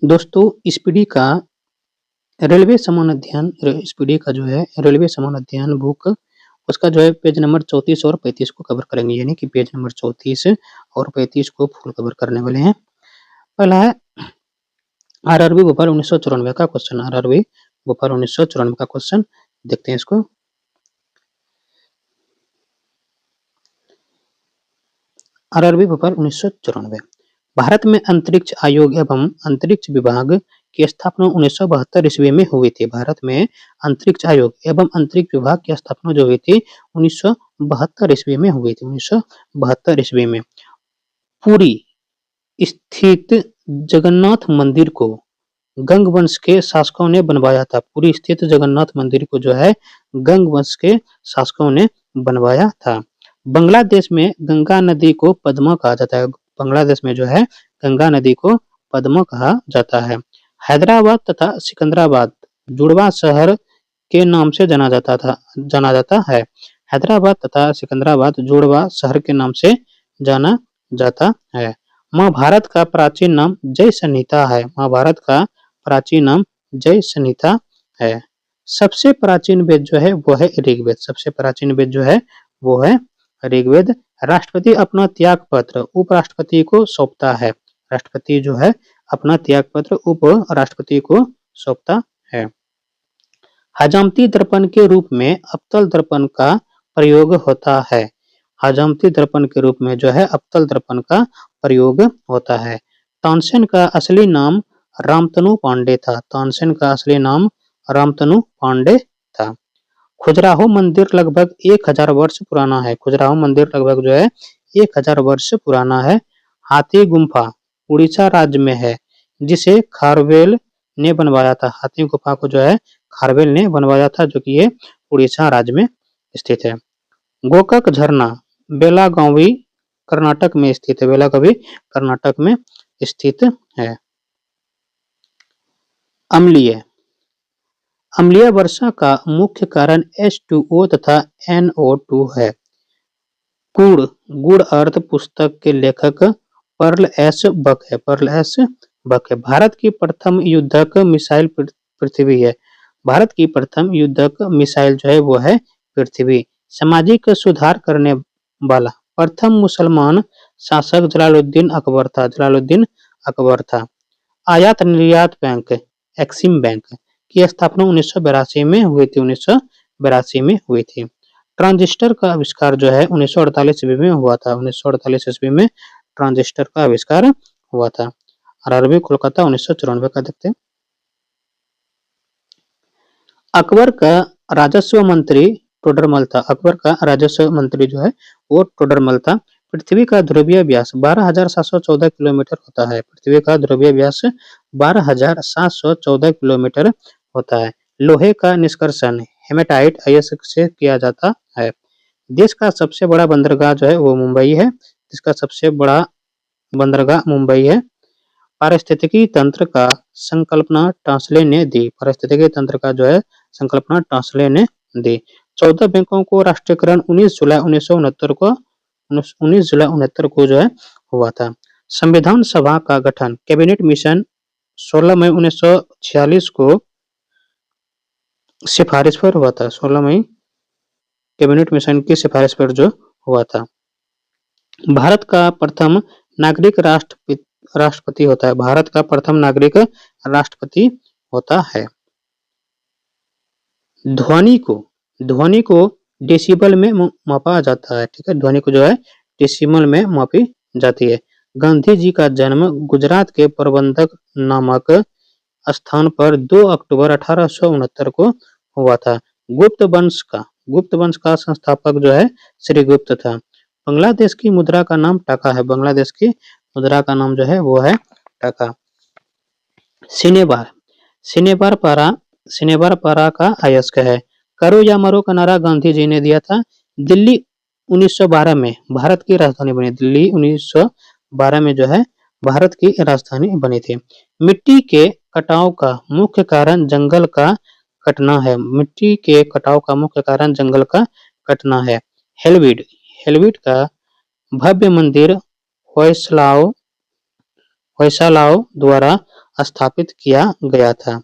दोस्तों स्पीडी का रेलवे समान अध्ययन स्पीडी का जो है रेलवे समान अध्ययन बुक उसका जो है पेज नंबर 34 और 35 को कवर करेंगे, यानी कि पेज नंबर 34 और 35 को फुल कवर करने वाले हैं। पहला है आरआरबी भोपाल 1994 का क्वेश्चन। आरआरबी भोपाल 1994 का क्वेश्चन देखते हैं इसको। आरआरबी भोपाल 1994। भारत में अंतरिक्ष आयोग एवं अंतरिक्ष विभाग की स्थापना 1972 ईस्वी में हुई थी। भारत में अंतरिक्ष आयोग एवं अंतरिक्ष विभाग की स्थापना जो हुई थी 1972 ईस्वी में हुई थी। 1972 ईस्वी में पुरी स्थित जगन्नाथ मंदिर को गंग वंश के शासकों ने बनवाया था। पुरी स्थित जगन्नाथ मंदिर को जो है गंग वंश के शासकों ने बनवाया था। बांग्लादेश में गंगा नदी को पद्मा कहा जाता है। बांग्लादेश में जो है गंगा नदी को पद्मा कहा जाता है। हैदराबाद तथा सिकंदराबाद जुड़वा शहर के नाम से जाना जाता है। हैदराबाद तथा सिकंदराबाद जुड़वा शहर के नाम से जाना जाता है। महाभारत का प्राचीन नाम जय संहिता है। महाभारत का प्राचीन नाम जय संहिता है। सबसे प्राचीन वेद जो है वो है ऋग्वेद। सबसे प्राचीन वेद जो है वो है ऋग्वेद। राष्ट्रपति अपना त्याग पत्र उपराष्ट्रपति को सौंपता है। राष्ट्रपति जो है अपना त्याग पत्र उप राष्ट्रपति को सौंपता है। हजामती दर्पण के रूप में अवतल दर्पण का प्रयोग होता है। हजामती दर्पण के रूप में जो है अवतल दर्पण का प्रयोग होता है। तानसेन का असली नाम रामतनु पांडे था। तानसेन का असली नाम रामतनु पांडे था। खजुराहो मंदिर लगभग 1000 वर्ष पुराना है। खजुराहो मंदिर लगभग जो है 1000 वर्ष पुराना है। हाथी गुम्फा उड़ीसा राज्य में है, जिसे खारवेल ने बनवाया था। हाथी गुफा को जो है खारवेल ने बनवाया था, जो कि ये उड़ीसा राज्य में स्थित है। गोकक झरना बेलागावी कर्नाटक में स्थित है। बेलागावी कर्नाटक में स्थित है। अम्लीय अम्लीय वर्षा का मुख्य कारण H2O तथा NO2 है। गुड़ अर्थ पुस्तक के लेखक पर्ल एस बक है। पर्ल एस बक है। भारत की प्रथम युद्धक मिसाइल पृथ्वी है। भारत की प्रथम युद्धक मिसाइल जो है वो है पृथ्वी। सामाजिक सुधार करने वाला प्रथम मुसलमान शासक जलालुद्दीन अकबर था। जलालुद्दीन अकबर था। आयात निर्यात बैंक एक्सिम बैंक की स्थापना 1982 में हुई थी। 1982 में हुई थी। ट्रांजिस्टर का आविष्कार जो है 1948 ईस्वी में हुआ था। 1948 ईस्वी में ट्रांजिस्टर का आविष्कार हुआ था। आरआरबी कोलकाता 1994 का देखते हैं। अकबर का राजस्व मंत्री टोडरमल था। अकबर का राजस्व मंत्री जो है वो टोडरमल था। पृथ्वी का ध्रुवीय व्यास 12,714 किलोमीटर होता है। पृथ्वी का ध्रुवीय व्यास 12,714 किलोमीटर होता है। लोहे का निष्कर्षण हेमेटाइट अयस्क से किया जाता है। देश का सबसे बड़ा बंदरगाह जो है वो मुंबई है। इसका सबसे बड़ा बंदरगाह मुंबई है। पारिस्थितिकी तंत्र का संकल्पना टांसले ने दी। पारिस्थितिकी तंत्र का जो है संकल्पना टांसले ने दी। 14 बैंकों को राष्ट्रीयकरण 19 जुलाई 1969 को जो है हुआ था। संविधान सभा का गठन कैबिनेट मिशन 16 मई 1946 को सिफारिश पर हुआ था। 16 मई कैबिनेट मिशन की सिफारिश पर जो हुआ था। भारत का प्रथम नागरिक राष्ट्रपति होता है। भारत का प्रथम नागरिक राष्ट्रपति होता है। ध्वनि को डेसिबल में मापा जाता है। ठीक है, ध्वनि को जो है डेसिबल में मापी जाती है। गांधी जी का जन्म गुजरात के प्रबंधक नामक स्थान पर 2 अक्टूबर 1869 को हुआ था। गुप्त वंश का संस्थापक जो है श्रीगुप्त था। बांग्लादेश की मुद्रा का नाम टाका है। बांग्लादेश की मुद्रा का नाम जो है वो है टाका। सिनेबार पारा का अयस्क है। करो या मरो का नारा गांधी जी ने दिया था। दिल्ली 1912 में भारत की राजधानी बनी। दिल्ली 1912 में जो है भारत की राजधानी बनी थी। मिट्टी के कटाव का मुख्य कारण जंगल का कटना है। मिट्टी के कटाव का मुख्य कारण जंगल का कटना है। हेलविड का भव्य मंदिर होयसालाव द्वारा स्थापित किया गया था।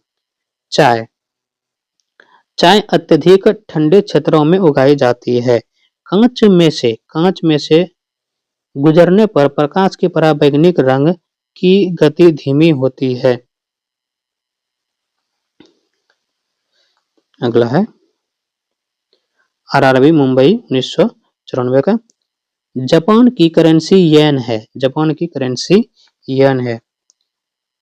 चाय चाय अत्यधिक ठंडे क्षेत्रों में उगाई जाती है। कांच में से गुजरने पर प्रकाश की पराबैंगनी रंग की गति धीमी होती है। अगला है आरआरबी मुंबई 1994 का। जापान की करेंसी येन है। जापान की करेंसी येन है।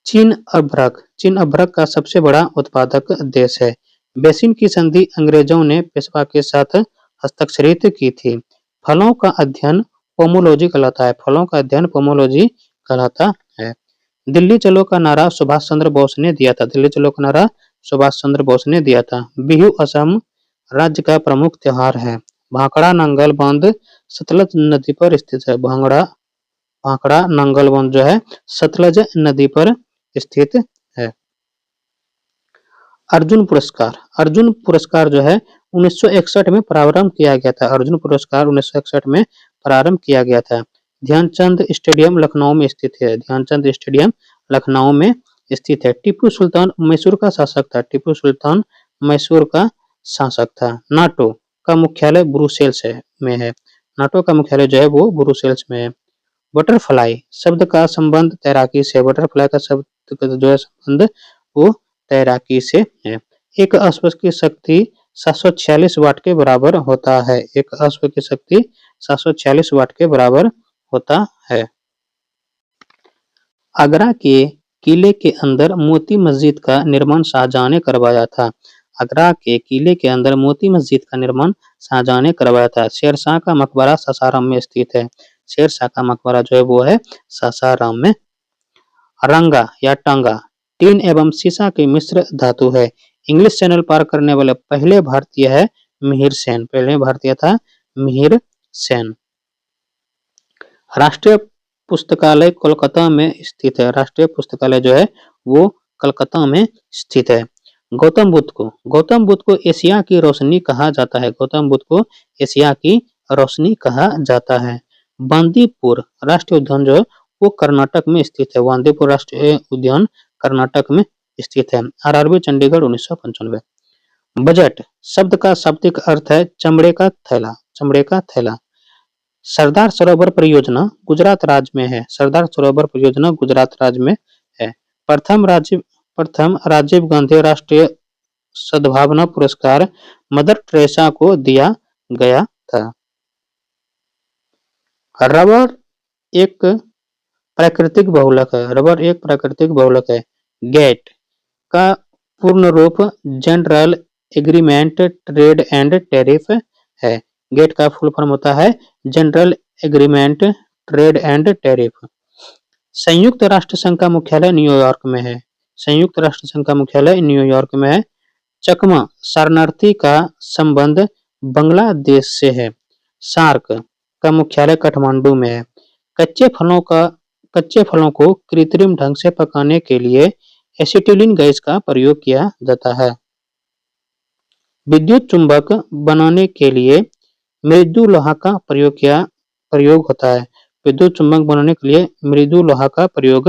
चीन अभ्रक का सबसे बड़ा उत्पादक देश है। बेसिन की संधि अंग्रेजों ने पेशवा के साथ हस्ताक्षरित की थी। फलों का अध्ययन पोमोलॉजी कहलाता है। फलों का अध्ययन पोमोलॉजी कहलाता है। दिल्ली चलो का नारा सुभाष चंद्र बोस ने दिया था। दिल्ली चलो का नारा सुभाष चंद्र बोस ने दिया था। बिहू असम राज्य का प्रमुख त्योहार है। भाखड़ा नंगल बांध सतलज नदी पर स्थित है। भाखड़ा नंगल बांध जो है सतलज नदी पर स्थित है। अर्जुन पुरस्कार जो है 1961 में प्रारंभ किया गया था। अर्जुन पुरस्कार 1961 में प्रारंभ किया गया था। ध्यानचंद स्टेडियम लखनऊ में स्थित है। ध्यानचंद स्टेडियम लखनऊ में स्थित है। टीपू सुल्तान मैसूर का शासक था। टीपू सुल्तान मैसूर का शासक था। नाटो का मुख्यालय ब्रुसेल्स में है। नाटो का मुख्यालय जो है वो ब्रुसेल्स में है। बटरफ्लाई शब्द का संबंध तैराकी से। बटरफ्लाई का शब्द का जो है संबंध वो तैराकी से है। एक अश्व की शक्ति 746 वाट के बराबर होता है। एक अश्व की शक्ति 746 वाट के बराबर होता है। आगरा के किले के अंदर मोती मस्जिद का निर्माण शाहजहां ने करवाया था। आगरा के किले के अंदर मोती मस्जिद का निर्माण शाहजहां ने करवाया था। शेरशाह का मकबरा सासाराम में स्थित है। शेरशाह का मकबरा जो है वो है सासाराम में। रंगा या टांगा टीन एवं सीसा की मिश्र धातु है। इंग्लिश चैनल पार करने वाले पहले भारतीय है मिहिर सेन। पहले भारतीय था मिहिर सेन। राष्ट्रीय पुस्तकालय कोलकाता में स्थित है। राष्ट्रीय पुस्तकालय जो है वो कलकत्ता में स्थित है। गौतम बुद्ध को एशिया की रोशनी कहा जाता है। गौतम बुद्ध को एशिया की रोशनी कहा जाता है। बांदीपुर राष्ट्रीय उद्यान जो है वो कर्नाटक में स्थित है। बांदीपुर राष्ट्रीय उद्यान कर्नाटक में स्थित है। आरआरबी चंडीगढ़ 1995। बजट शब्द का शाब्दिक अर्थ है चमड़े का थैला। चमड़े का थैला। सरदार सरोवर परियोजना गुजरात राज्य में है। सरदार सरोवर परियोजना गुजरात राज्य में है। प्रथम राजीव गांधी राष्ट्रीय सद्भावना पुरस्कार मदर टेरेसा को दिया गया था। रबर एक प्राकृतिक बहुलक है। रबर एक प्राकृतिक बहुलक है। गेट का पूर्ण रूप general agreement trade and tariff है। गेट का फुल फॉर्म होता है general agreement trade and tariff. संयुक्त राष्ट्र संघ का मुख्यालय न्यूयॉर्क में है। संयुक्त राष्ट्र संघ का मुख्यालय न्यूयॉर्क में है। चकमा शरणार्थी का संबंध बांग्लादेश से है। सार्क का मुख्यालय काठमांडू में है। कच्चे फलों को कृत्रिम ढंग से पकाने के लिए एसिटिलीन गैस का प्रयोग किया जाता है। विद्युत चुंबक बनाने के लिए मृदु लोहा का प्रयोग होता है। विद्युत चुंबक बनाने के लिए मृदु लोहा का प्रयोग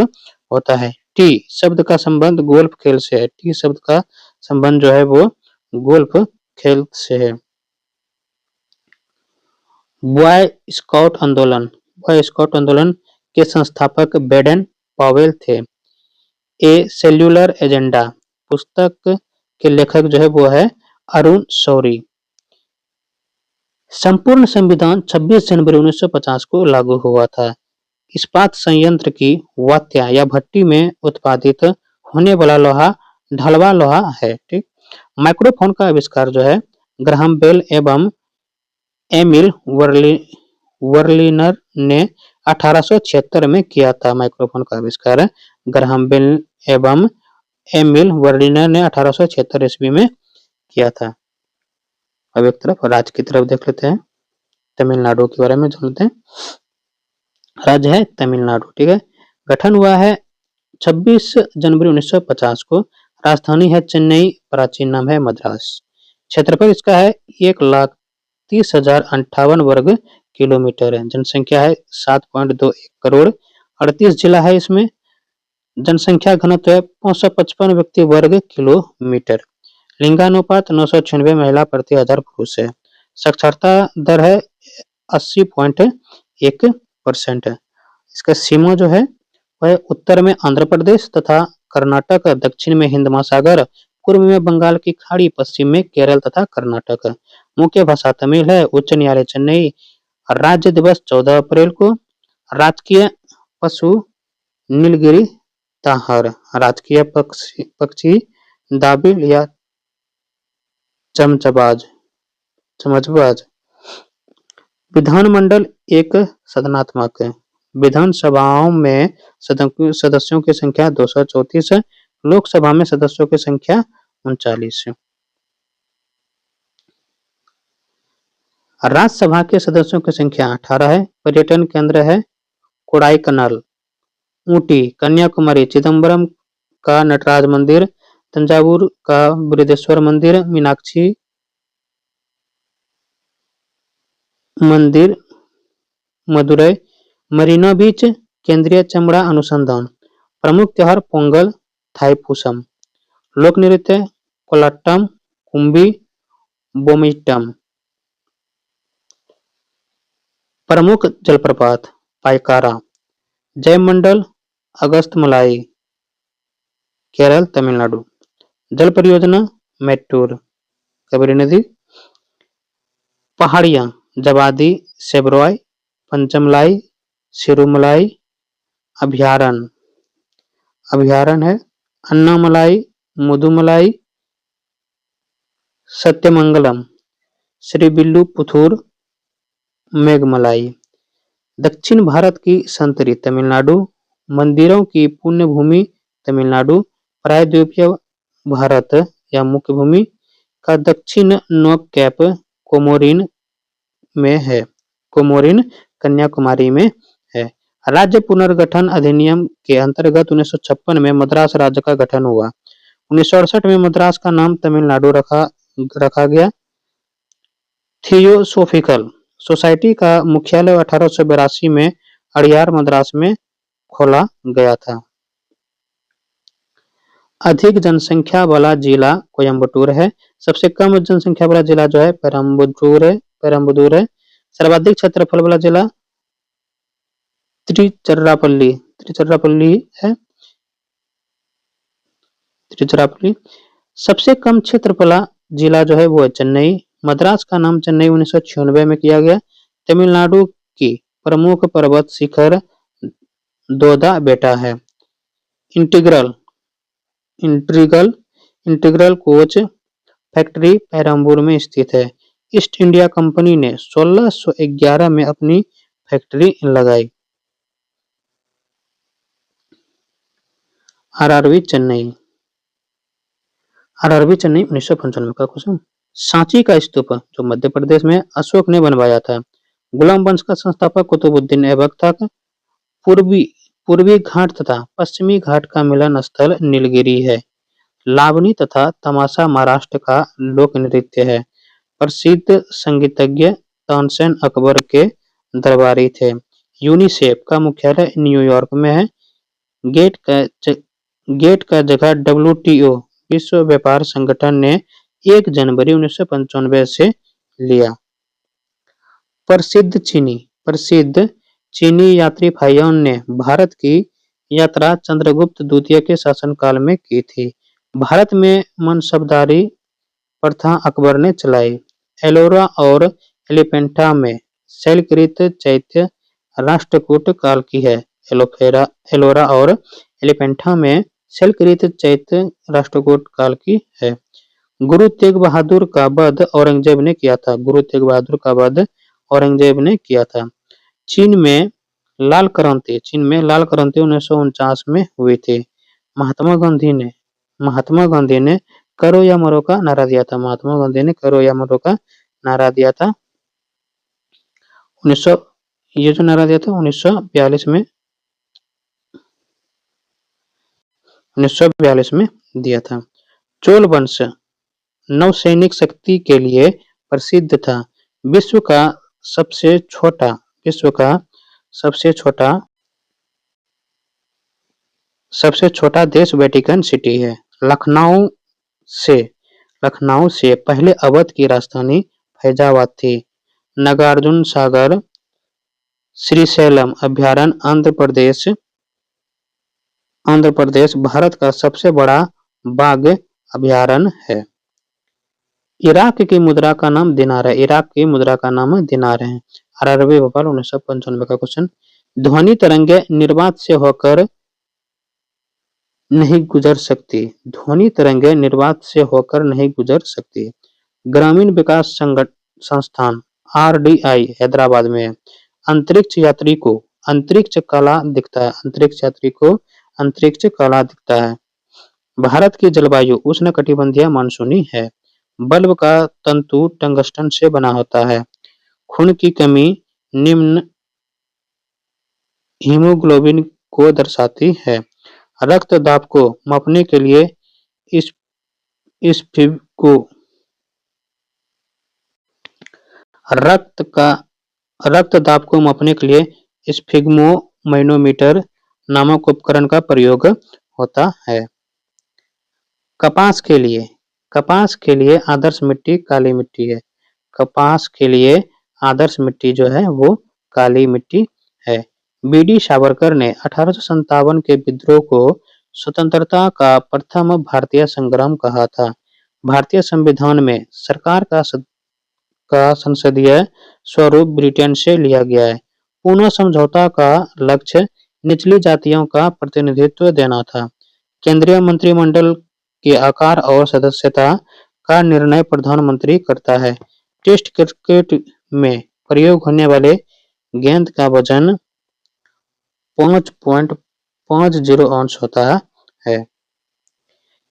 होता है। टी शब्द का संबंध गोल्फ खेल से है। टी शब्द का संबंध जो है वो गोल्फ खेल से है। बॉय स्काउट आंदोलन के संस्थापक बेडन पावेल थे। ए सेल्यूलर एजेंडा पुस्तक के लेखक जो है वो है अरुण शौरी। संपूर्ण संविधान 26 जनवरी 1950 को लागू हुआ था। इस्पात संयंत्र की वात्या या भट्टी में उत्पादित होने वाला लोहा ढलवा लोहा है। ठीक। माइक्रोफोन का आविष्कार जो है ग्राहम बेल एवं एमिल वर्लिनर ने 1876 में किया था। माइक्रोफोन का आविष्कार ग्राहम बेल एवं एमिल वर्लिनर ने 1876 ईस्वी में किया था। अब एक तरफ राज्य की तरफ देख लेते हैं। तमिलनाडु के बारे में जानते हैं। राज्य है तमिलनाडु। ठीक है। गठन हुआ है 26 जनवरी 1950 को। राजधानी है चेन्नई। प्राचीन नाम है मद्रास। क्षेत्रफल इसका है 1,30,058 वर्ग किलोमीटर है। जनसंख्या है 7.21 करोड़। 38 जिला है इसमें। जनसंख्या घनत्व है 555 व्यक्ति वर्ग किलोमीटर। लिंगानुपात 996 महिला प्रति 1000 पुरुष है। साक्षरता दर है 80.1%। इसका सीमा जो है वह उत्तर में आंध्र प्रदेश तथा कर्नाटक, दक्षिण में हिंद महासागर, पूर्व में बंगाल की खाड़ी, पश्चिम में केरल तथा कर्नाटक। मुख्य भाषा तमिल है। उच्च न्यायालय चेन्नई। राज्य दिवस 14 अप्रैल को। राजकीय पशु नीलगिरी ताहर। राजकीय पक्षी दाबिल या चमचबाज। विधानमंडल एक सदनात्मक। विधानसभाओं में सदस्यों की संख्या 234 है। लोकसभा में सदस्यों की संख्या 39 है। राज्यसभा के सदस्यों की संख्या 18 है। पर्यटन केंद्र है कोडाईकनाल, ऊटी, कन्याकुमारी, चिदम्बरम का नटराज मंदिर, तंजावुर का बृहदेश्वर मंदिर, मीनाक्षी मंदिर, मदुरई, मरीना बीच, केंद्रीय चमड़ा अनुसंधान। प्रमुख त्योहार पोंगल, थाईपुसम। लोक नृत्य कोलाट्टम, कुंभी, बोमिटम। प्रमुख जलप्रपात पायकारा, जयमंडल, अगस्तमलाई, केरल, तमिलनाडु। जल परियोजना मैट्टूर, कावेरी नदी। पहाड़ियां जवादी, सेबरॉय, पंचमलाई, सिरुमलाई। अभ्यारण्य है अन्नामलाई, मुदुमलाई, सत्यमंगलम, श्रीविल्लुपुथूर, मेघमलाई। दक्षिण भारत की संतरी तमिलनाडु, मंदिरों की पुण्य भूमि तमिलनाडु, प्रायद्वीपीय भारत या मुख्य भूमि का दक्षिण नोक कैप कोमोरिन में है। कोमोरिन कन्याकुमारी में है। राज्य पुनर्गठन अधिनियम के अंतर्गत 1956 में मद्रास राज्य का गठन हुआ। 1968 में मद्रास का नाम तमिलनाडु रखा गया। थियोसोफिकल सोसाइटी का मुख्यालय 1882 में अड़ियार, मद्रास में खोला गया था। अधिक जनसंख्या वाला जिला कोयम्बटूर है। सबसे कम जनसंख्या वाला जिला जो है पेरम्बदूर है। सर्वाधिक क्षेत्रफल वाला जिला तिरुचिरापल्ली है। तिरुचिरापल्ली। सबसे कम क्षेत्र वाला जिला जो है वो है चेन्नई। मद्रास का नाम चेन्नई 1996 में किया गया। तमिलनाडु की प्रमुख पर्वत शिखर दोदा बेटा है। इंटीग्रल कोच फैक्ट्री पेरम्बूर में स्थित है। ईस्ट इंडिया कंपनी ने 1611 में अपनी फैक्ट्री लगाई। आरआरबी चेन्नई 1995 का क्वेश्चन। सांची का स्तूप जो मध्य प्रदेश में अशोक ने बनवाया था। गुलाम वंश का संस्थापक कुतुबुद्दीन ऐबक था। पूर्वी घाट तथा पश्चिमी घाट का मिलन स्थल नीलगिरी है। लावनी तथा तमाशा महाराष्ट्र का लोक नृत्य है। प्रसिद्ध संगीतज्ञ तानसेन अकबर के दरबारी थे। यूनिसेफ का मुख्यालय न्यूयॉर्क में है। गेट का जगह WTO विश्व व्यापार संगठन ने 1 जनवरी 1995 से लिया। प्रसिद्ध चीनी यात्री फाहियान ने भारत की यात्रा चंद्रगुप्त द्वितीय के शासनकाल में की थी। भारत में मनसबदारी प्रथा अकबर ने चलाई। एलोरा और एलिफेंटा में शैलकृत चैत्य राष्ट्रकूट काल की है। एलोरा और एलिफेंटा में शैलकृत चैत्य राष्ट्रकूट काल की है। गुरु तेग बहादुर का वध औरंगजेब ने किया था। चीन में लाल क्रांति 1949 में हुई थी। महात्मा गांधी ने करो या मरो का नारा दिया था। 1942 में दिया था। चोल वंश नौसैनिक शक्ति के लिए प्रसिद्ध था। विश्व का सबसे छोटा सबसे छोटा देश वेटिकन सिटी है। लखनऊ से लखनऊ से पहले अवध की राजधानी फैजाबाद थी। नागार्जुन सागर श्रीशैलम अभ्यारण्य आंध्र प्रदेश भारत का सबसे बड़ा बाघ अभ्यारण्य है। इराक की मुद्रा का नाम दिनार है। इराक की मुद्रा का नाम दिनार है। आरआरबी भोपाल 1995 का क्वेश्चन। ध्वनि तरंगे निर्वात से होकर नहीं गुजर सकती। ध्वनि तरंगे निर्वात से होकर नहीं गुजर सकती। ग्रामीण विकास संस्थान आरडीआई हैदराबाद में है। अंतरिक्ष यात्री को अंतरिक्ष काला दिखता है। अंतरिक्ष यात्री को अंतरिक्ष काला दिखता है। भारत की जलवायु उष्णकटिबंधीय मानसूनी है। बल्ब का तंतु टंगस्टन से बना होता है। खून की कमी निम्न हीमोग्लोबिन को दर्शाती है। रक्त दाब को मापने के लिए इस स्फिगो रक्त दाब को मापने के लिए स्फिग्मोमैनोमीटर नामक उपकरण का प्रयोग होता है। कपास के लिए आदर्श मिट्टी काली मिट्टी है। कपास के लिए आदर्श मिट्टी जो है वो काली मिट्टी है। बीडी सावरकर ने 1857 के विद्रोह को स्वतंत्रता का प्रथम भारतीय संग्राम कहा था। भारतीय संविधान में सरकार का संसदीय स्वरूप ब्रिटेन से लिया गया है। पूना समझौता का लक्ष्य निचली जातियों का प्रतिनिधित्व देना था। केंद्रीय मंत्रिमंडल के आकार और सदस्यता का निर्णय प्रधानमंत्री करता है। टेस्ट क्रिकेट में प्रयोग होने वाले गेंद का वजन 5.50 औंस होता है।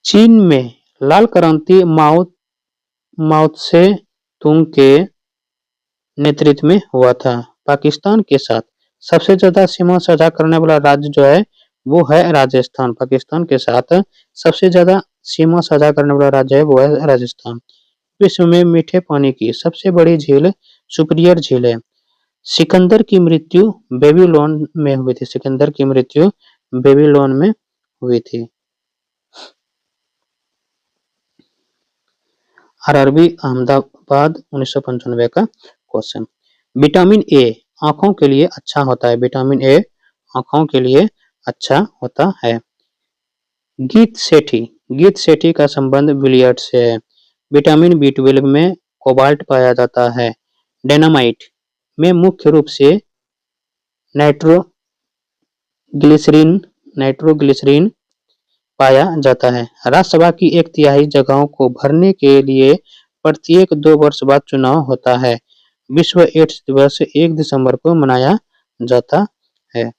चीन में लाल क्रांति माओ त्से तुंग के नेतृत्व में हुआ था। पाकिस्तान के साथ सबसे ज्यादा सीमा साझा करने वाला राज्य जो है वो है राजस्थान। पाकिस्तान के साथ सबसे ज्यादा सीमा साझा करने वाला राज्य है वो है राजस्थान। विश्व में मीठे पानी की सबसे बड़ी झील सुपीरियर झील है। सिकंदर की मृत्यु बेबीलोन में हुई थी। सिकंदर की मृत्यु बेबीलोन में हुई थी। आरआरबी अहमदाबाद 1995 का क्वेश्चन। विटामिन ए आंखों के लिए अच्छा होता है। विटामिन ए आंखों के लिए अच्छा होता है। गीत सेठी का संबंध बिलियर्ड से है। विटामिन बी12 में कोबाल्ट पाया जाता है। डायनामाइट में मुख्य रूप से नाइट्रोग्लिसरीन पाया जाता है। राज्यसभा की 1/3 जगहों को भरने के लिए प्रत्येक 2 वर्ष बाद चुनाव होता है। विश्व एड्स दिवस 1 दिसंबर को मनाया जाता है।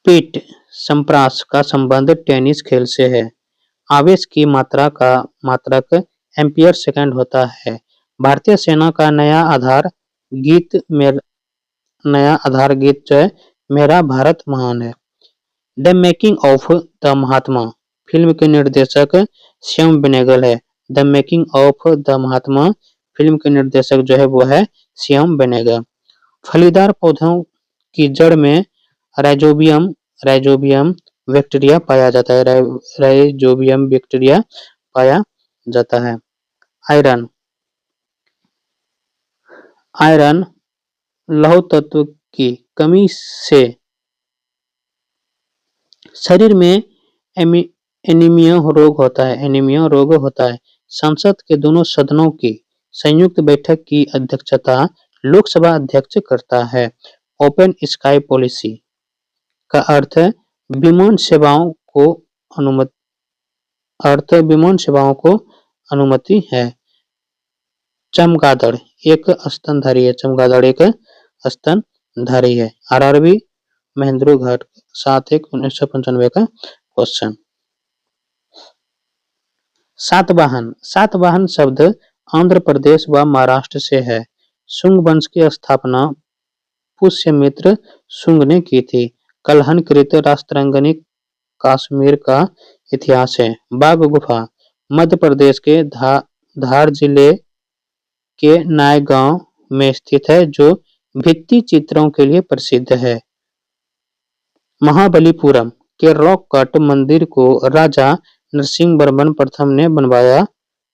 पीट संप्रास का संबंध टेनिस खेल से है। आवेश की मात्रक एम्पियर सेकंड होता है। भारतीय सेना का नया आधार गीत जो है मेरा भारत महान है। The making of the Mahatma film के निर्देशक श्याम बेनेगल है। The making of the Mahatma film के निर्देशक जो है वो है श्याम बेनेगल। फलीदार पौधों की जड़ में राइजोबियम बैक्टीरिया पाया जाता है। राइजोबियम बैक्टीरिया पाया जाता है। आयरन लौह तत्व की कमी से शरीर में एनीमिया रोग होता है। संसद के दोनों सदनों की संयुक्त बैठक की अध्यक्षता लोकसभा अध्यक्ष करता है। ओपन स्काई पॉलिसी का अर्थ विमान सेवाओं को अनुमति है। चमगादड़ एक स्तनधारी है। आरआरबी महेंद्र घाट 7/1/1995 का क्वेश्चन। सातवाहन शब्द आंध्र प्रदेश व महाराष्ट्र से है। शुंग वंश की स्थापना पुष्यमित्र शुंग ने की थी। कलहनकृत राष्ट्रांगनी कश्मीर का इतिहास है। बाघ गुफा मध्य प्रदेश के धार जिले के नायगांव में स्थित है जो भित्ति चित्रों के लिए प्रसिद्ध है। महाबलीपुरम के रॉक कट मंदिर को राजा नरसिंहवर्मन प्रथम ने बनवाया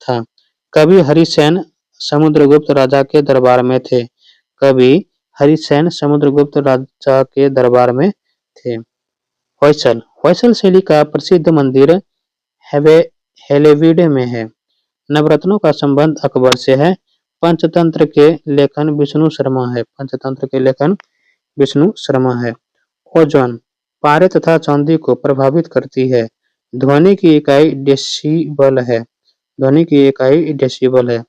था। कवि हरिसेन समुद्रगुप्त राजा के दरबार में थे। कवि हरिसेन समुद्रगुप्त राजा के दरबार में थे। होयसल होयसल शैली का प्रसिद्ध मंदिर हेलेविड में है। नवरत्नों का संबंध अकबर से है। पंचतंत्र के लेखन विष्णु शर्मा है। पंचतंत्र के लेखन विष्णु शर्मा है। ओजोन पारे तथा चांदी को प्रभावित करती है। ध्वनि की इकाई डेसिबल है। ध्वनि की इकाई डेसिबल है।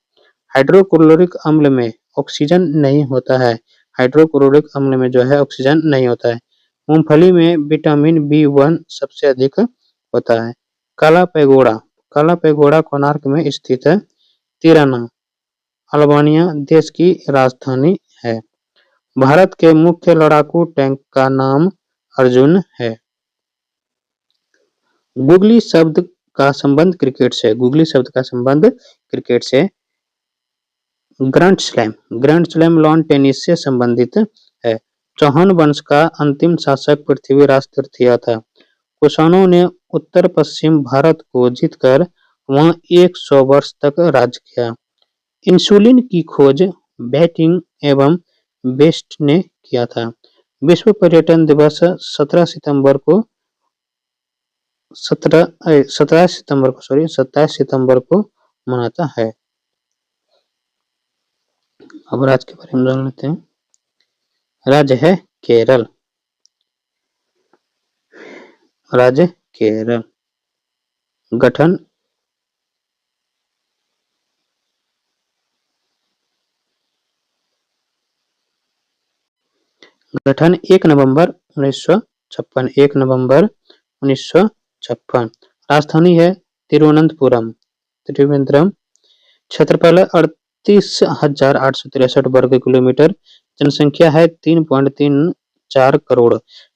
हाइड्रोक्लोरिक अम्ल में ऑक्सीजन नहीं होता है। हाइड्रोक्लोरिक अम्ल में जो है ऑक्सीजन नहीं होता है। मूंगफली में विटामिन B1 सबसे अधिक होता है। काला पैगोडा काला पैगोडा कोणार्क में स्थित है। तिराना अल्बानिया देश की राजधानी है। भारत के मुख्य लड़ाकू टैंक का नाम अर्जुन है। गुगली शब्द का संबंध क्रिकेट से। गुगली शब्द का संबंध क्रिकेट से। ग्रैंड स्लैम लॉन टेनिस से संबंधित है। चौहान वंश का अंतिम शासक पृथ्वीराज तृतीय था। कुषाणों ने उत्तर पश्चिम भारत को जीतकर वहां 100 वर्ष तक राज किया। इंसुलिन की खोज बैटिंग एवं बेस्ट ने किया था। विश्व पर्यटन दिवस 17 सितंबर को 27 सितंबर को मनाता है। अब राज्य के बारे में जान लेते हैं। राज्य है केरल। राज्य केरल। गठन गठन 1 नवंबर 1956। 1 नवंबर 1956। राजधानी है तिरुवनंतपुरम। त्रिवेंद्रम। क्षेत्रफल 38,863 वर्ग किलोमीटर। जनसंख्या है 3.34 करोड़।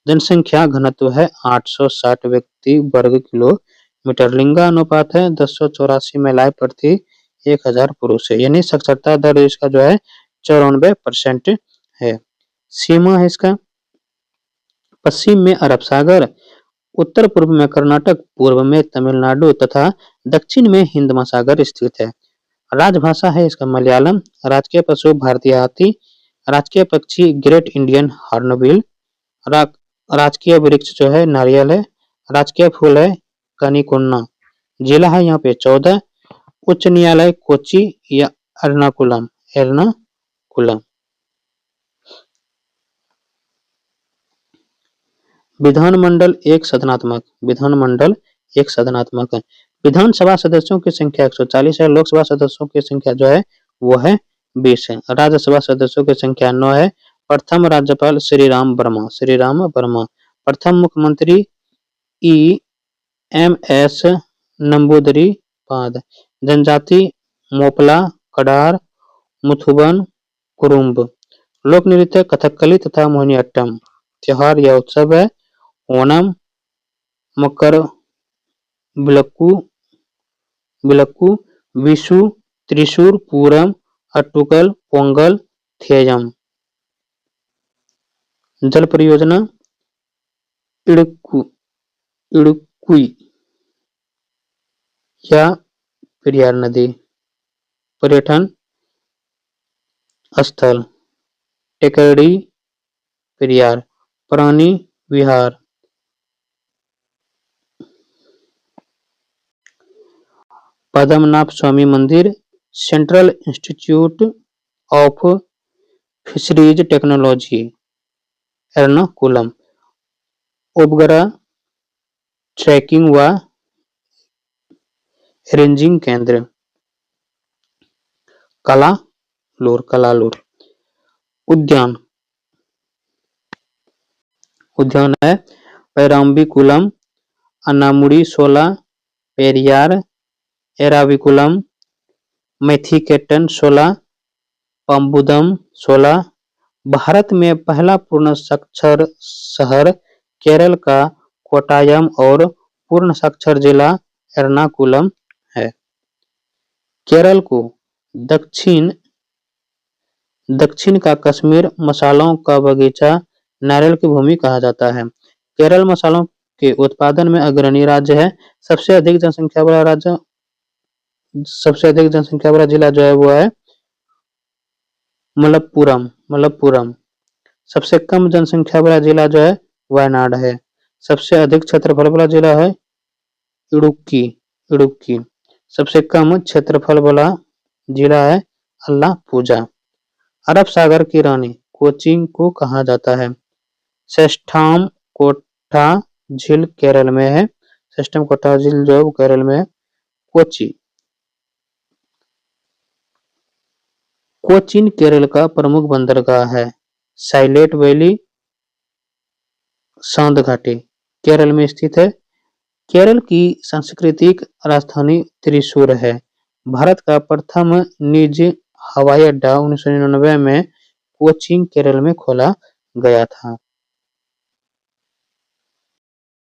जनसंख्या घनत्व है 860 व्यक्ति वर्ग किलोमीटर। लिंगानुपात है 1084 महिलाएं प्रति 1000 पुरुष है। यानी साक्षरता दर इसका जो है 94% है। सीमा है इसका पश्चिम में अरब सागर, उत्तर पूर्व में कर्नाटक, पूर्व में तमिलनाडु तथा दक्षिण में हिंद महासागर स्थित है। राजभाषा है इसका मलयालम। राजकीय पशु भारतीय हाथी। राजकीय पक्षी ग्रेट इंडियन हॉर्नबिल। राजकीय वृक्ष जो है नारियल है। राजकीय फूल है कनिकुन्ना। जिला है यहाँ पे 14। उच्च न्यायालय कोच्चि या एर्नाकुलम। एर्नाकुलम। विधानमंडल एक सदनात्मक। विधानमंडल एक सदनात्मक है। विधानसभा सदस्यों की संख्या 140 है। लोकसभा सदस्यों की संख्या जो है वो है 20 है। राज्यसभा सदस्यों की संख्या 9 है। प्रथम राज्यपाल श्री राम वर्मा। श्री राम वर्मा। प्रथम मुख्यमंत्री EMS नंबूदरी-पाद। जनजाति मोपला, कडार, मुथुबन, कुरुम्ब। लोक नृत्य कथकली तथा मोहिनीअट्टम। त्योहार या उत्सव है ओणम, मकर विलक्कू, विशु, त्रिशूर, पूरम, अट्टुकल, पोंगल, थेयम। जल परियोजना इडुक्कुई या पेरियार नदी। पर्यटन स्थल टेकड़ी पेरियार। प्राणी विहार। पद्मनाभ स्वामी मंदिर। Central institute of fisheries technology Ernakulam. उपग्रह ट्रैकिंग व रेंजिंग केंद्र कलालूर। उद्यान है पेराम्बिकुलम, अन्नामुडी 16, पेरियार, एराविकुलम, मैथिकेटन 16, पाम्बुदम 16। भारत में पहला पूर्ण साक्षर शहर केरल का कोट्टायम और पूर्ण साक्षर जिला एर्नाकुलम है। केरल को दक्षिण दक्षिण का कश्मीर मसालों का बगीचा, नारियल की भूमि कहा जाता है। केरल मसालों के उत्पादन में अग्रणी राज्य है। सबसे अधिक जनसंख्या वाला राज्य सबसे अधिक जनसंख्या वाला जिला जो है वो है मलप्पुरम। सबसे कम जनसंख्या वाला जिला जो है वायनाड है। सबसे अधिक क्षेत्रफल वाला जिला है इडुक्की। सबसे कम क्षेत्रफल वाला जिला है अल्लापुझा। अरब सागर की रानी कोचीन को कहा जाता है। सेस्टाम कोट्टा झील केरल में है। सेस्टम कोट्टा झील जो है वो केरल में है। कोची कोचीन केरल का प्रमुख बंदरगाह है। साइलेट वैली सांद घाटी केरल में स्थित है। केरल की सांस्कृतिक राजधानी त्रिशूर है। भारत का प्रथम निजी हवाई अड्डा 1999 में कोचीन केरल में खोला गया था।